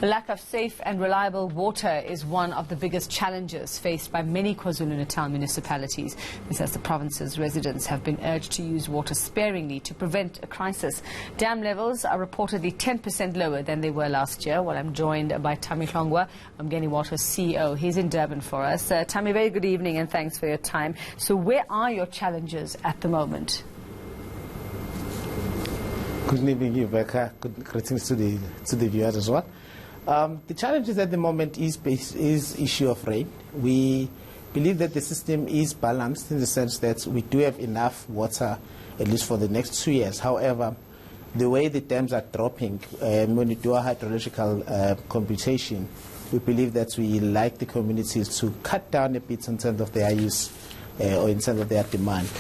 The lack of safe and reliable water is one of the biggest challenges faced by many KwaZulu-Natal municipalities. This as the province's residents have been urged to use water sparingly to prevent a crisis. Dam levels are reportedly 10% lower than they were last year. Well, I'm joined by Thami Hlongwa, Umgeni Water's CEO. He's in Durban for us. Thami, very good evening and thanks for your time. So where are your challenges at the moment? Good evening, Rebecca. Good greetings to the viewers as well. The challenges at the moment is issue of rain. We believe that the system is balanced in the sense that we do have enough water, at least for the next 2 years. However, the way the dams are dropping, when we do a hydrological computation, we believe that we like the communities to cut down a bit in terms of their use or in terms of their demand.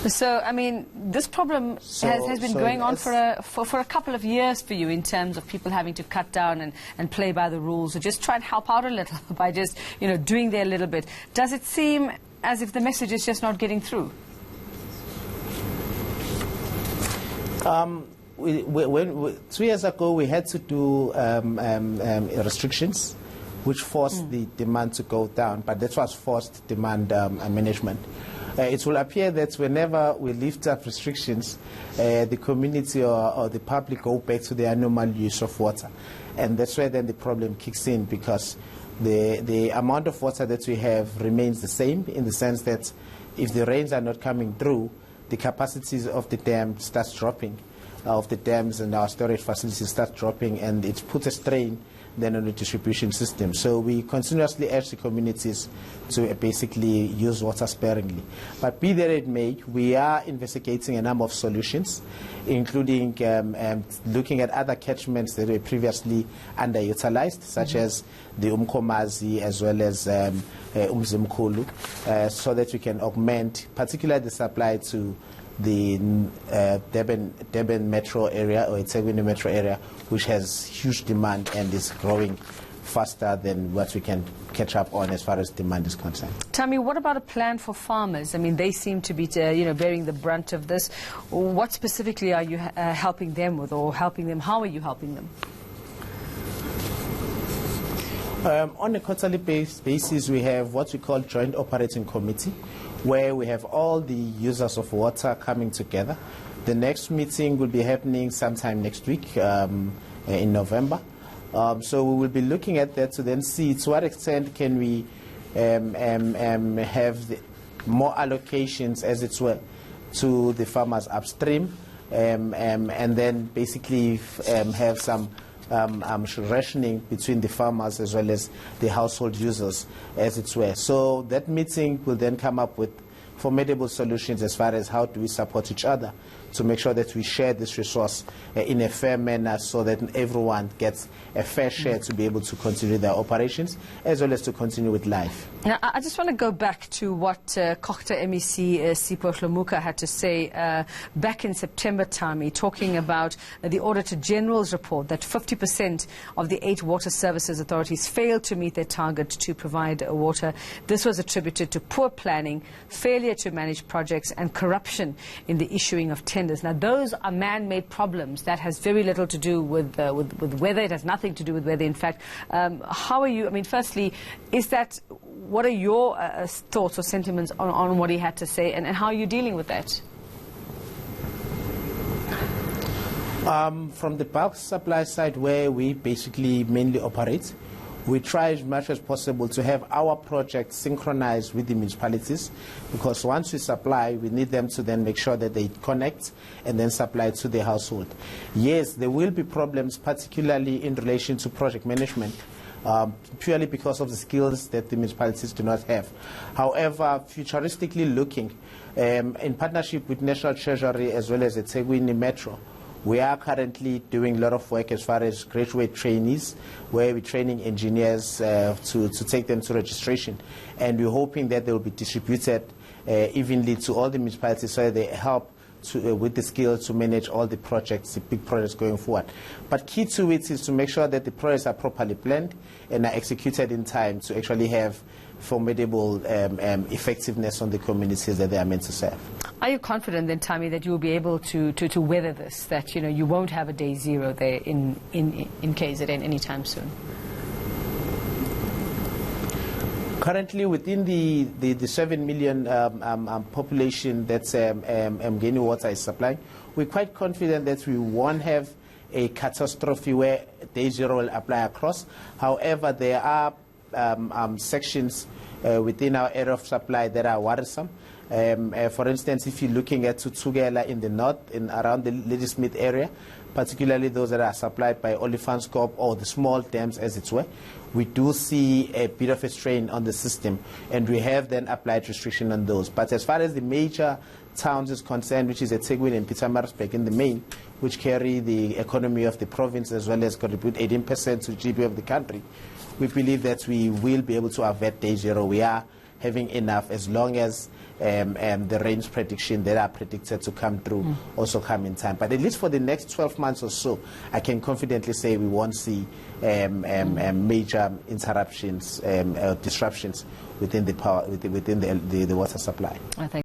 So, I mean, this problem has been going on for a couple of years for you in terms of people having to cut down and play by the rules, or just try and help out a little by just, doing their little bit. Does it seem as if the message is just not getting through? 2 years ago, we had to do restrictions, which forced the demand to go down, but that was forced demand management. It will appear that whenever we lift up restrictions, the community or the public go back to their normal use of water. And that's where then the problem kicks in, because the amount of water that we have remains the same, in the sense that if the rains are not coming through, the capacities of the dam starts dropping, of the dams and our storage facilities start dropping, and it puts a strain then on the distribution system. So we continuously urge the communities to basically use water sparingly. But be that it may, we are investigating a number of solutions, including looking at other catchments that were previously underutilized, such as the Umkomazi as well as Umzimkhulu, so that we can augment particularly the supply to the Durban metro area, or eThekwini metro area, which has huge demand and is growing faster than what we can catch up on as far as demand is concerned. Thami, what about a plan for farmers? I mean, they seem to be bearing the brunt of this. What specifically are you helping them with, or helping them? How are you helping them? On a quarterly basis, we have what we call joint operating committee, where we have all the users of water coming together. The next meeting will be happening sometime next week in November. So we will be looking at that to then see to what extent can we have more allocations, as it were, to the farmers upstream, and then basically have some rationing between the farmers as well as the household users, as it were. So that meeting will then come up with formidable solutions as far as how do we support each other to make sure that we share this resource in a fair manner, so that everyone gets a fair share to be able to continue their operations as well as to continue with life. Now, I just want to go back to what Kokta MEC Sipho Hlongwa had to say back in September, Thami, talking about the Auditor General's report that 50% of the 8 water services authorities failed to meet their target to provide water. This was attributed to poor planning, failure to manage projects, and corruption in the issuing of tenders. Now, those are man-made problems. That has very little to do with weather. It has nothing to do with weather, in fact. How are you, I mean, firstly, what are your thoughts or sentiments on what he had to say, and how are you dealing with that? From the bulk supply side, where we basically mainly operate, we try as much as possible to have our projects synchronized with the municipalities, because once we supply, we need them to then make sure that they connect and then supply to the household. Yes, there will be problems, particularly in relation to project management, purely because of the skills that the municipalities do not have. However, futuristically looking, in partnership with National Treasury as well as the eThekwini Metro, we are currently doing a lot of work as far as graduate trainees, where we're training engineers to take them to registration. And we're hoping that they will be distributed evenly to all the municipalities, so they help with the skill to manage all the projects, the big projects going forward. But key to it is to make sure that the projects are properly planned and are executed in time to actually have formidable effectiveness on the communities that they are meant to serve. Are you confident then, Thami, that you will be able to weather this, that you won't have a day zero there in KZN anytime soon? Currently, within the 7 million population that's Umgeni water is supplying, we're quite confident that we won't have a catastrophe where day zero will apply across. However, there are sections within our area of supply that are worrisome. For instance, if you're looking at Tsugela in the north, around the Ladysmith area, particularly those that are supplied by Olifantscope or the small dams as it were, we do see a bit of a strain on the system, and we have then applied restriction on those. But as far as the major towns is concerned, which is eThekwini and Pietermaritzburg in the main, which carry the economy of the province as well as contribute 18% to GDP of the country, we believe that we will be able to avert day zero. We are having enough as long as the rains prediction that are predicted to come through also come in time. But at least for the next 12 months or so, I can confidently say we won't see major interruptions, disruptions within the water supply.